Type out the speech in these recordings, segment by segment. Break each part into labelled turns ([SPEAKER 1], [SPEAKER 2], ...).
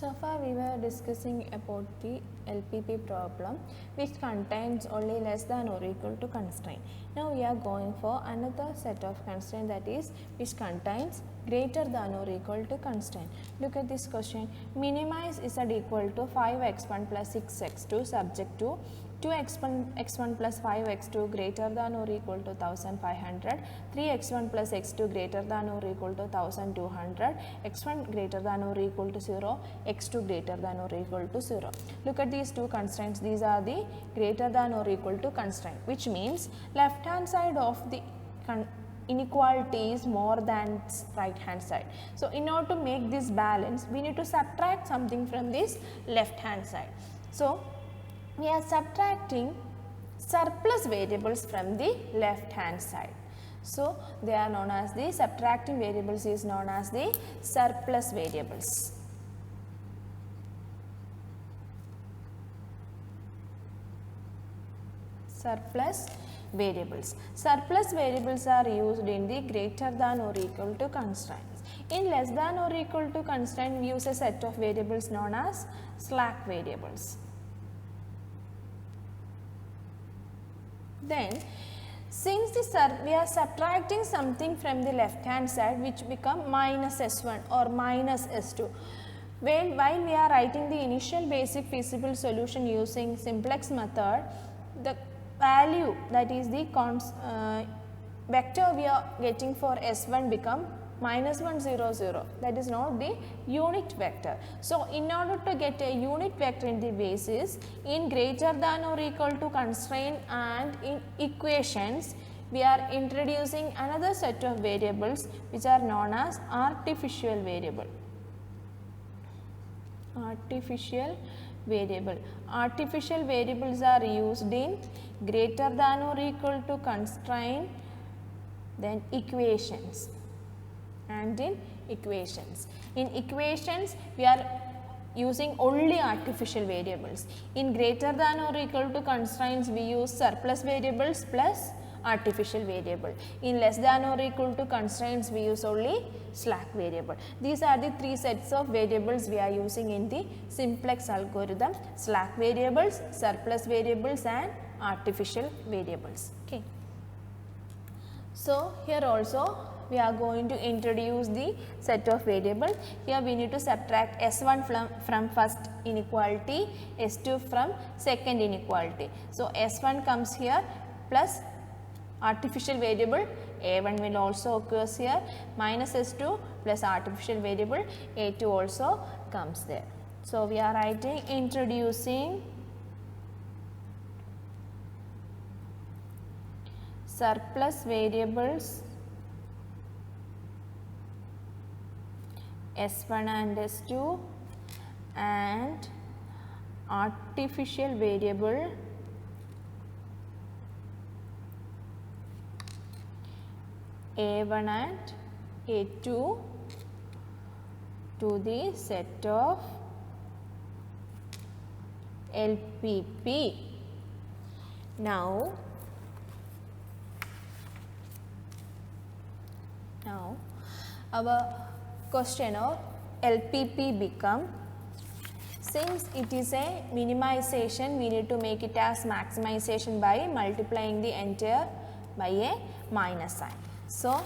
[SPEAKER 1] So far we were discussing about the LPP problem which contains only less than or equal to constraint. Now we are going for another set of constraint, that is which contains greater than or equal to constraint. Look at this question. Minimize z equal to 5x1 plus 6x2 subject to 2x1 plus 5x2 greater than or equal to 1500, 3x1 plus x2 greater than or equal to 1200, x1 greater than or equal to 0, x2 greater than or equal to 0. Look at these two constraints. These are the greater than or equal to constraint, which means left hand side of the inequality is more than right hand side. So in order to make this balance, we need to subtract something from this left hand side. So we are subtracting surplus variables from the left hand side. So they are known as the subtracting variables is known as the surplus variables. Surplus variables. Surplus variables are used in the greater than or equal to constraints. In less than or equal to constraint, we use a set of variables known as slack variables. Then, since we are subtracting something from the left hand side, which become minus s1 or minus s2. While we are writing the initial basic feasible solution using simplex method, the value, that is the vector we are getting for s1 become minus 1 0 0, that is not the unit vector. So in order to get a unit vector in the basis, in greater than or equal to constraint and in equations, we are introducing another set of variables which are known as artificial variable. Artificial variable. Artificial variables are used in greater than or equal to constraint, then equations, and in equations. In equations, we are using only artificial variables. In greater than or equal to constraints, we use surplus variables plus artificial variable. In less than or equal to constraints, we use only slack variable. These are the three sets of variables we are using in the simplex algorithm: slack variables, surplus variables, and artificial variables. Okay. So here also we are going to introduce the set of variables. Here we need to subtract s1 from first inequality, s2 from second inequality. So s1 comes here plus artificial variable a1 will also occurs here, minus s2 plus artificial variable a2 also comes there. So we are writing introducing surplus variables s1 and s2 and artificial variable a1 and a2 to the set of LPP. Now our question of LPP become, since it is a minimization, we need to make it as maximization by multiplying the entire by a minus sign. So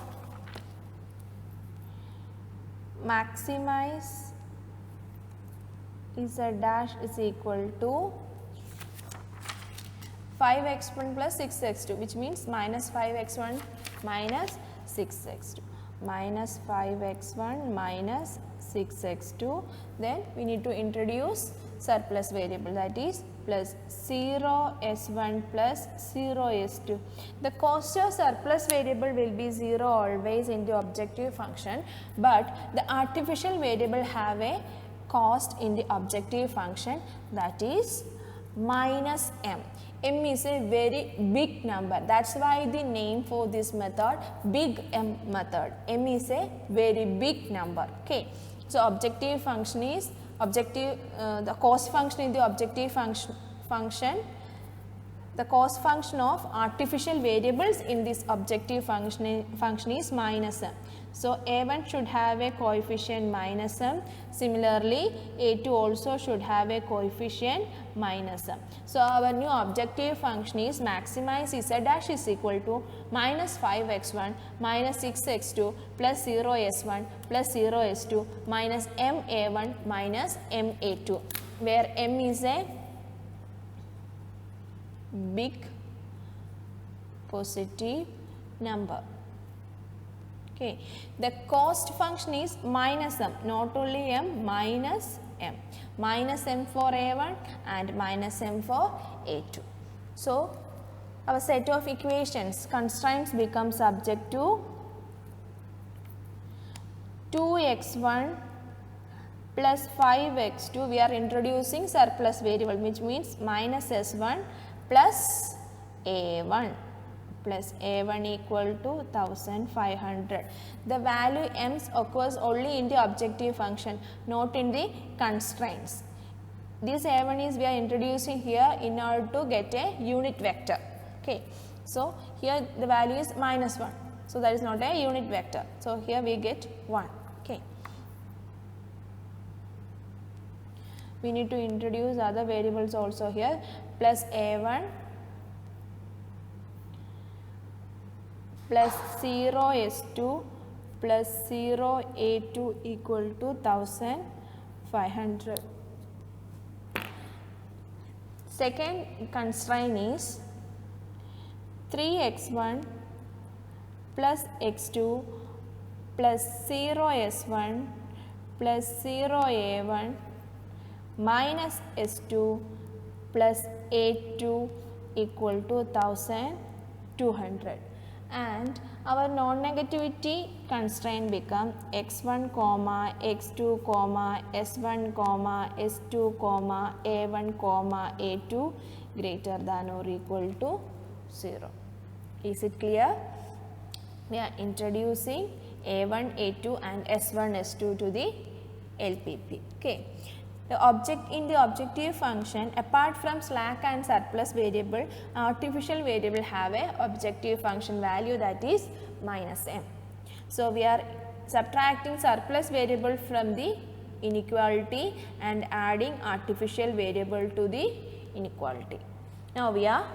[SPEAKER 1] maximize z dash is equal to 5x1 plus 6x2, which means minus 5x1 minus 6x2, minus 5x1 minus 6x2. Then we need to introduce surplus variable, that is plus 0 s1 plus 0 s2. The cost of surplus variable will be 0 always in the objective function, but the artificial variable have a cost in the objective function, that is minus m. M is a very big number, that's why the name for this method big M method. M is a very big number. Okay. So objective function is the cost function in the objective function the cost function of artificial variables in this objective function is minus m. So, a1 should have a coefficient minus m. Similarly, a2 also should have a coefficient minus m. So, our new objective function is maximize z dash is equal to minus 5x1 minus 6x2 plus 0s1 plus 0s2 minus ma1 minus ma2, where m is a big positive number. Okay. The cost function is minus m, not only m, minus m. Minus m for a1 and minus m for a2. So, our set of equations, constraints become subject to 2x1 plus 5x2. We are introducing surplus variable, which means minus s1 plus a1 plus a1 equal to 1500. The value m occurs only in the objective function, not in the constraints. This a1 is we are introducing here in order to get a unit vector. Okay. So, here the value is minus 1. So, that is not a unit vector. So, here we get 1. Okay. We need to introduce other variables also here, plus a1 plus 0s2 plus 0a2 equal to 1500. Second constraint is 3x1 plus x2 plus 0s1 plus 0a1 minus s2 plus a2 equal to 1200, and our non-negativity constraint become x1 comma x2 comma s1 comma s2 comma a1 comma a2 greater than or equal to 0. Is it clear? We are introducing a1, a2 and s1, s2 to the LPP. Okay. The object in the objective function, apart from slack and surplus variable, artificial variable have a objective function value, that is minus m. So, we are subtracting surplus variable from the inequality and adding artificial variable to the inequality. Now, we are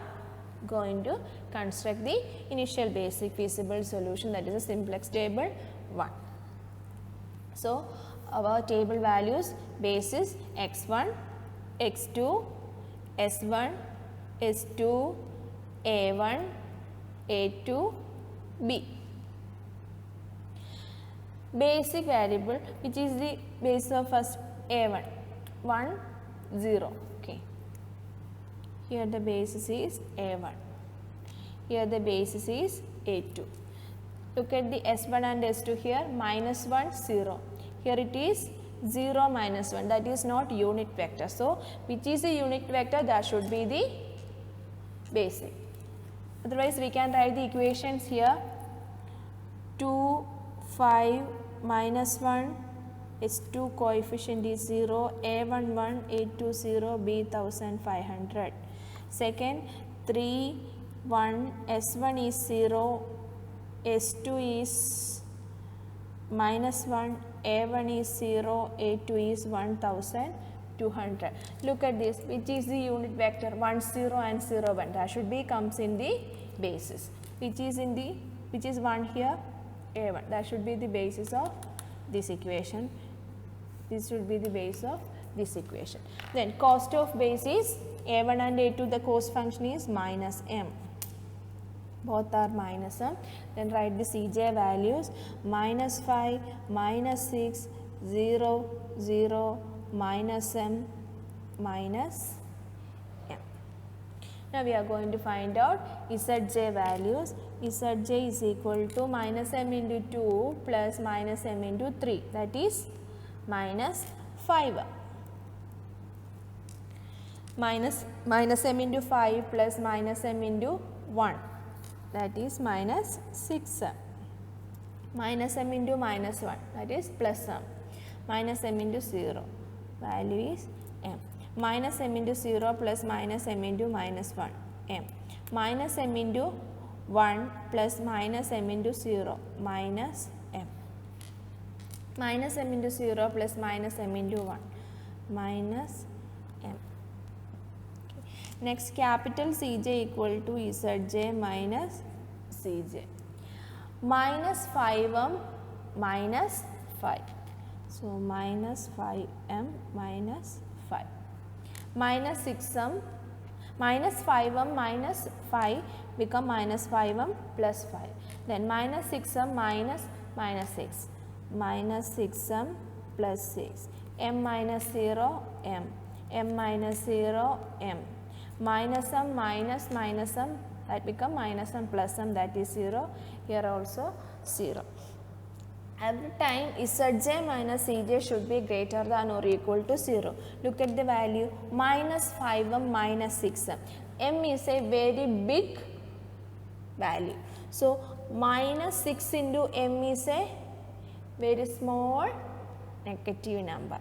[SPEAKER 1] going to construct the initial basic feasible solution, that is a simplex table 1. So, our table values base is x1, x2, s1, s2, a1, a2, b. Basic variable, which is the base of first a1, 1, 0. Okay. Here the basis is a1. Here the basis is a2. Look at the s1 and s2 here, minus 1, 0. Here it is 0 minus 1, that is not unit vector. So, which is a unit vector, that should be the basic. Otherwise, we can write the equations here, 2, 5, minus 1, s2 coefficient is 0, a1 1, a2 0, b 1500. Second, 3, 1, s1 is 0, s2 is minus 1, a1 is 0, a2 is 1200. Look at this, which is the unit vector, 1 0 and 0 1, that should be comes in the basis, which is 1 here, a1, that should be the basis of this equation. This should be the base of this equation. Then cost of base is a1 and a2, the cost function is minus m. Both are minus m. Then write the Cj values, minus 5, minus 6, 0, 0, minus m, minus m. Now, we are going to find out Zj values. Zj is equal to minus m into 2 plus minus m into 3, that is minus 5. Minus m into 5 plus minus m into 1, that is minus 6 m. Minus m into minus 1, that is plus m. Minus m into 0, value is m. Minus m into 0 plus minus m into minus 1, m. minus m into 1 plus minus m into 0 minus m. Minus m into 0 plus minus m into 1 minus m. Okay. Next, capital Cj equal to Zj minus Cj. Minus 5m minus 5. So, minus 5m minus 5. Minus 6m minus 5m minus 5 become minus 5m plus 5. Then minus 6m minus 6. Minus 6m plus 6. m minus 0 m. m minus 0 m. Minus m minus minus m, that become minus m plus m, that is 0. Here also 0. Every time Zj minus Cj should be greater than or equal to 0. Look at the value minus 5m minus 6m. m is a very big value. So, minus 6 into m is a very small negative number.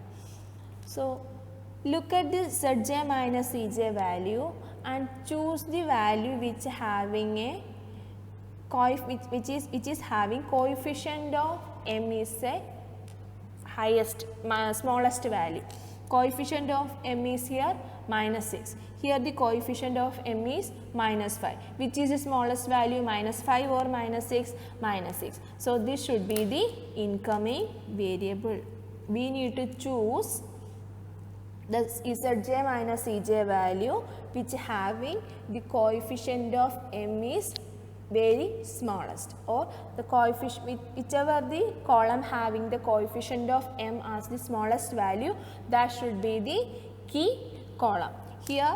[SPEAKER 1] So, look at the Zj minus Cj value and choose the value which having a which is having coefficient of m is a highest smallest value. Coefficient of m is here minus 6. Here the coefficient of m is minus 5. Which is the smallest value, minus 5 or minus 6? Minus 6. So, this should be the incoming variable. We need to choose the Zj minus Cj value which having the coefficient of m is very smallest, or the coefficient whichever the column having the coefficient of m as the smallest value, that should be the key column. Here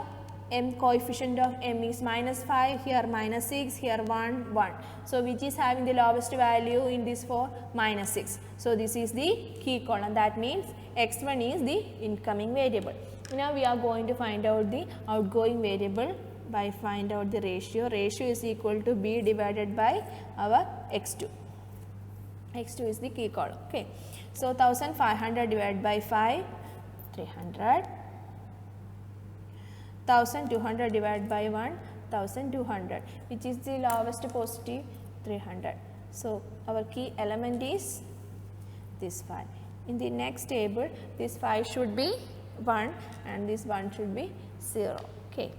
[SPEAKER 1] m coefficient of m is minus 5, here minus 6, here 1, 1. So, which is having the lowest value in this 4? Minus 6. So, this is the key column, that means x1 is the incoming variable. Now, we are going to find out the outgoing variable by find out the ratio. Ratio is equal to b divided by our x2. x2 is the key column. Okay. So, 1500 divided by 5, 300. 1200 divided by 1, 1200, which is the lowest positive, 300. So, our key element is this 5. In the next table, this 5 should be 1 and this 1 should be 0. Okay.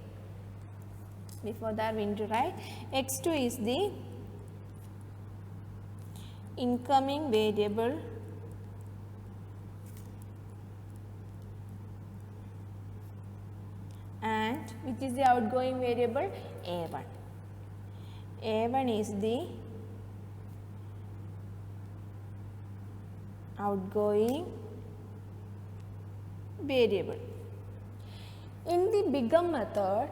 [SPEAKER 1] Before that, we need to write x2 is the incoming variable and which is the outgoing variable? A1. A1 is the outgoing variable. In the Bigham method,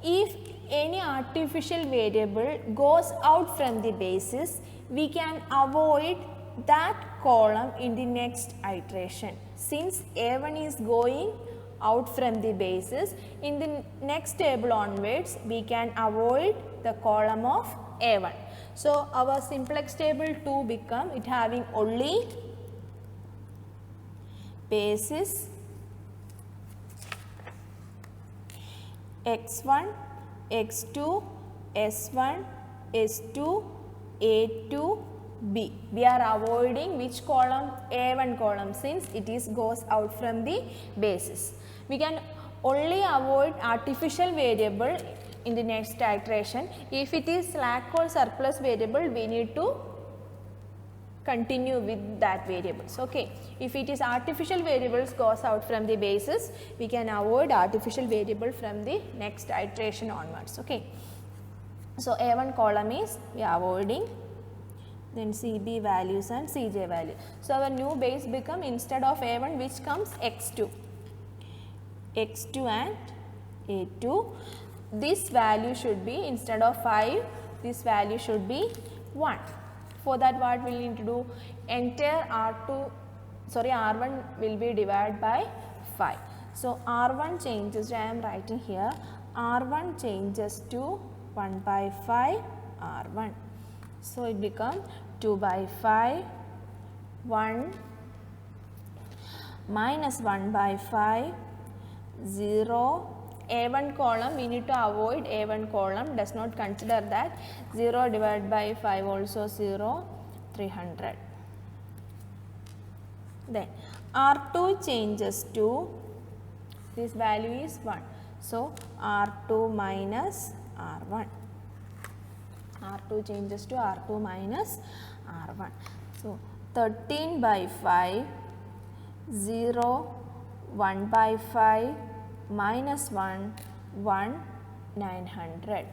[SPEAKER 1] if any artificial variable goes out from the basis, we can avoid that column in the next iteration. Since A1 is going out from the basis, in the next table onwards, we can avoid the column of A1. So, our simplex table 2 become it having only basis x1, x2, s1, s2, a2, b. We are avoiding which column? A1 column, since it is goes out from the basis. We can only avoid artificial variable in the next iteration. If it is slack or surplus variable, we need to continue with that variables. Okay. If it is artificial variables goes out from the basis, we can avoid artificial variable from the next iteration onwards. Okay. So, A1 column is we are avoiding, then CB values and CJ value. So, our new base become instead of A1 which comes x2, x2 and a2. This value should be instead of 5, this value should be 1. For that, what we will need to do? Entire R1 will be divided by 5. So, R1 changes, I am writing here, R1 changes to 1 by 5 R1. So, it becomes 2 by 5, 1 minus 1 by 5, 0, A1 column, we need to avoid A1 column, does not consider that. 0 divided by 5 also 0, 300. Then R2 changes to, this value is 1. So, R2 minus R1. R2 changes to R2 minus R1. So, 13 by 5, 0, 1 by 5, minus 1, 1, 900.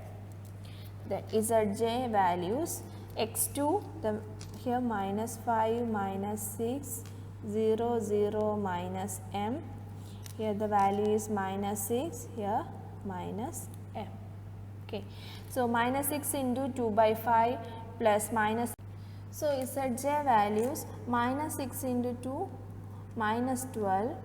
[SPEAKER 1] The Zj values, x2, here minus 5, minus 6, 0, 0, minus m. Here the value is minus 6, here minus m. Okay. So, minus 6 into 2 by 5 plus minus. So, Zj values minus 6 into 2 minus 12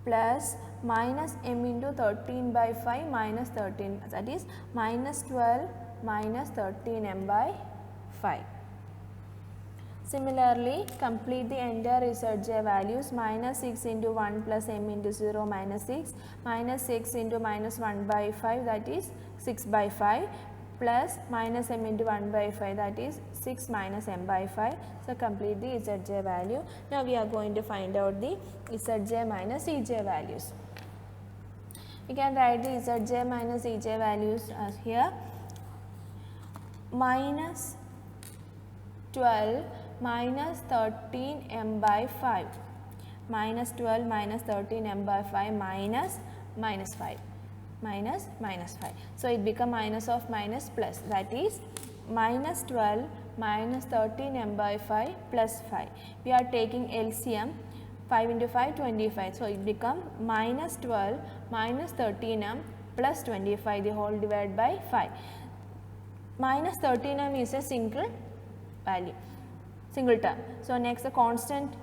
[SPEAKER 1] plus minus m into 13 by 5 minus 13, that is minus 12 minus 13 m by 5. Similarly, complete the entire Zj values, minus 6 into 1 plus m into 0 minus 6, minus 6 into minus 1 by 5, that is 6 by 5, plus minus m into 1 by 5, that is 6 minus m by 5. So, complete the Zj value. Now, we are going to find out the Zj minus Ej values. We can write the Zj minus Ej values as here, minus 12 minus 13 m by 5, minus 12 minus 13 m by 5 minus 5, minus 5. So, it become minus of minus plus, that is minus 12 minus 13 m by 5 plus 5. We are taking LCM, 5 into 5, 25. So, it become minus 12 minus 13 m plus 25, the whole divided by 5. Minus 13 m is a single value, single term. So, next the constant,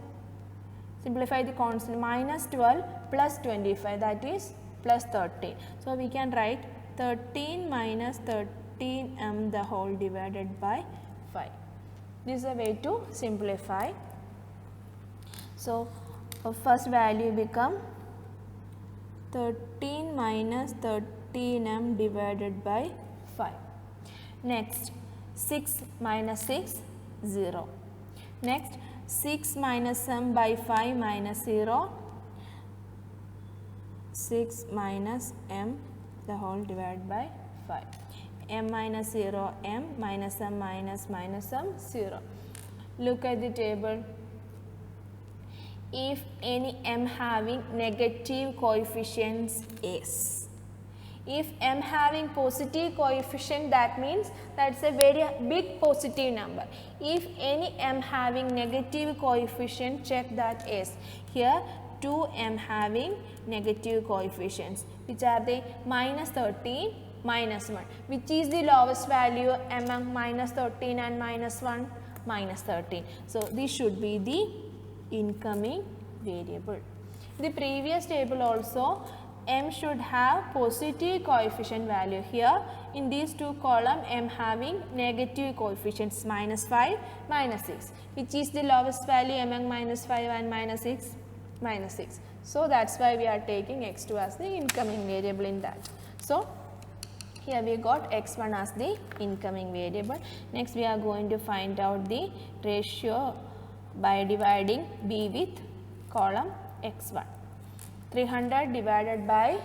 [SPEAKER 1] simplify the constant, minus 12 plus 25, that is plus 13. So, we can write 13 minus 13 m the whole divided by 5. This is a way to simplify. So, first value become 13 minus 13 m divided by 5. Next 6 minus 6, 0. Next 6 minus m by 5 minus 0, 6 minus m the whole divided by 5. M minus 0, m minus m minus minus m 0. Look at the table. If any m having negative coefficients is, if m having positive coefficient, that means that is a very big positive number. If any m having negative coefficient, check that is. Here 2m having negative coefficients, which are they? Minus 13, minus 1. Which is the lowest value among minus 13 and minus 1? Minus 13. So, this should be the incoming variable. The previous table also, m should have positive coefficient value. Here in these two columns, m having negative coefficients, minus 5, minus 6. Which is the lowest value among minus 5 and minus 6? Minus 6. So, that is why we are taking x2 as the incoming variable in that. So, here we got x1 as the incoming variable. Next, we are going to find out the ratio by dividing b with column x1. 300 divided by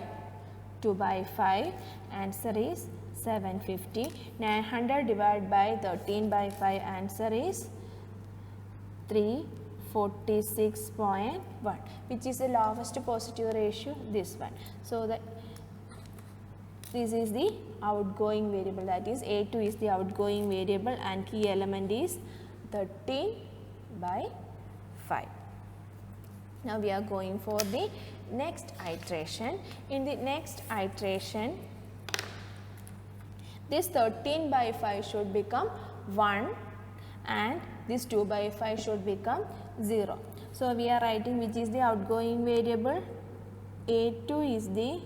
[SPEAKER 1] 2 by 5, answer is 750. 900 divided by 13 by 5, answer is 346.1. Which is the lowest positive ratio? This one. So, this is the outgoing variable, that is A2 is the outgoing variable and key element is 13 by 5. Now, we are going for the next iteration. In the next iteration, this 13 by 5 should become 1 and this 2 by 5 should become 0. So, we are writing which is the outgoing variable. A2 is the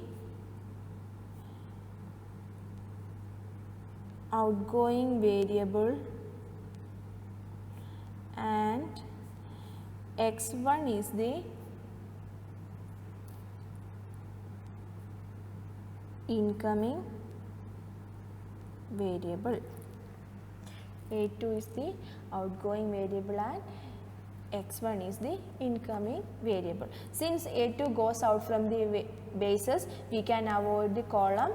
[SPEAKER 1] outgoing variable and x1 is the incoming variable. A2 is the outgoing variable and x1 is the incoming variable. Since A2 goes out from the bases, we can avoid the column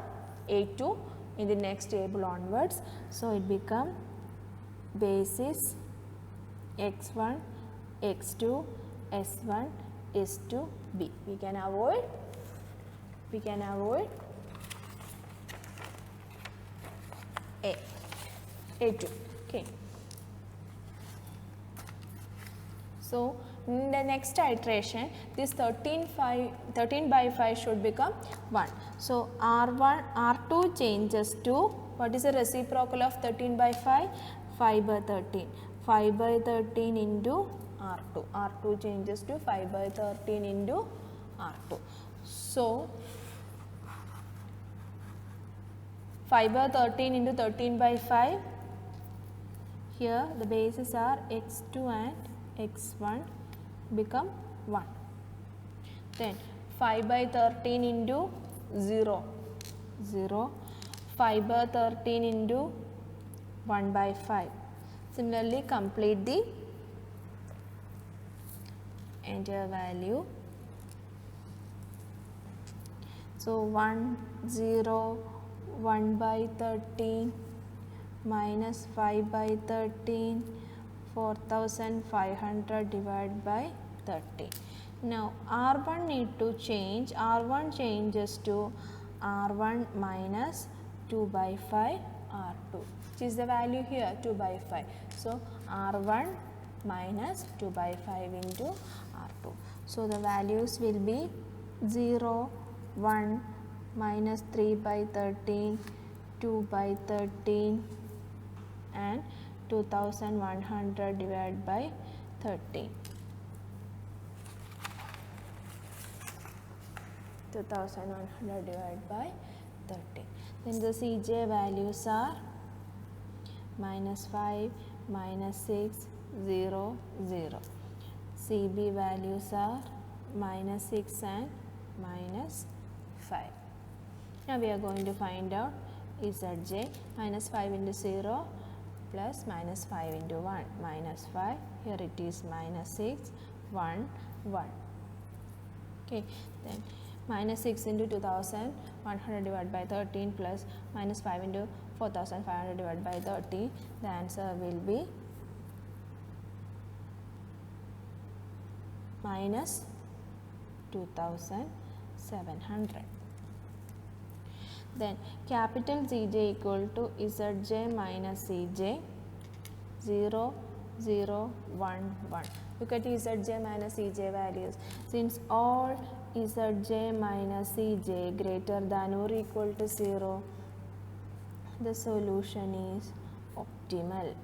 [SPEAKER 1] A2 in the next table onwards. So, it become basis x1, x2, s1, s2, b. We can avoid A2. Okay. So, in the next iteration, this 13 by 5 should become 1. So, R2 changes to, what is the reciprocal of 13 by 5? 5 by 13. 5 by 13 into R2. R2 changes to 5 by 13 into R2. So, 5 by 13 into 13 by 5. Here the bases are x2 and x1 become 1. Then 5 by 13 into 0, 0. 5 by 13 into 1 by 5. Similarly, complete the entire value. So, 1, 0, 1 by 13 minus 5 by 13, 4500 divided by 30. Now, R1 need to change, R1 changes to R1 minus 2 by 5 R2, which is the value here 2 by 5. So, R1 minus 2 by 5 into R2. So, the values will be 0, 1, minus 3 by 13, 2 by 13 and 2100 divided by 30. 2100 divided by 30. Then the Cj values are minus 5, minus 6, 0, 0. Cb values are minus 6 and minus 5. Now we are going to find out Zj. Minus 5 into 0 plus minus 5 into 1, minus 5. Here it is minus 6, 1, 1. Okay. Then minus 6 into 2100 divided by 13 plus minus 5 into 4500 divided by 30. The answer will be minus 2700. Then capital Zj equal to Zj minus Cj, 0, 0, 1, 1. Look at Zj minus Cj values. Since all Zj minus Cj greater than or equal to 0, the solution is optimal.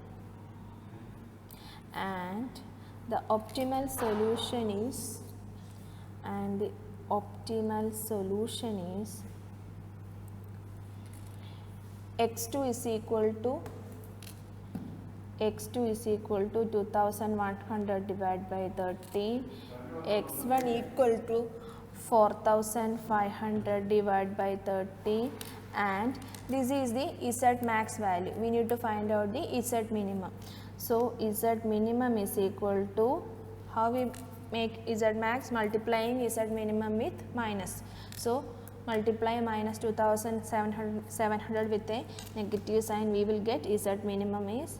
[SPEAKER 1] And the optimal solution is, x2 is equal to 2100 divided by 13, x1 equal to 4500 divided by 13, and this is the Z max value. We need to find out the Z minimum. So, Z minimum is equal to, how we make Z max? Multiplying Z minimum with minus. So, multiply minus 2700 with a negative sign, we will get Z minimum is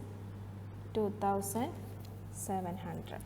[SPEAKER 1] 2700.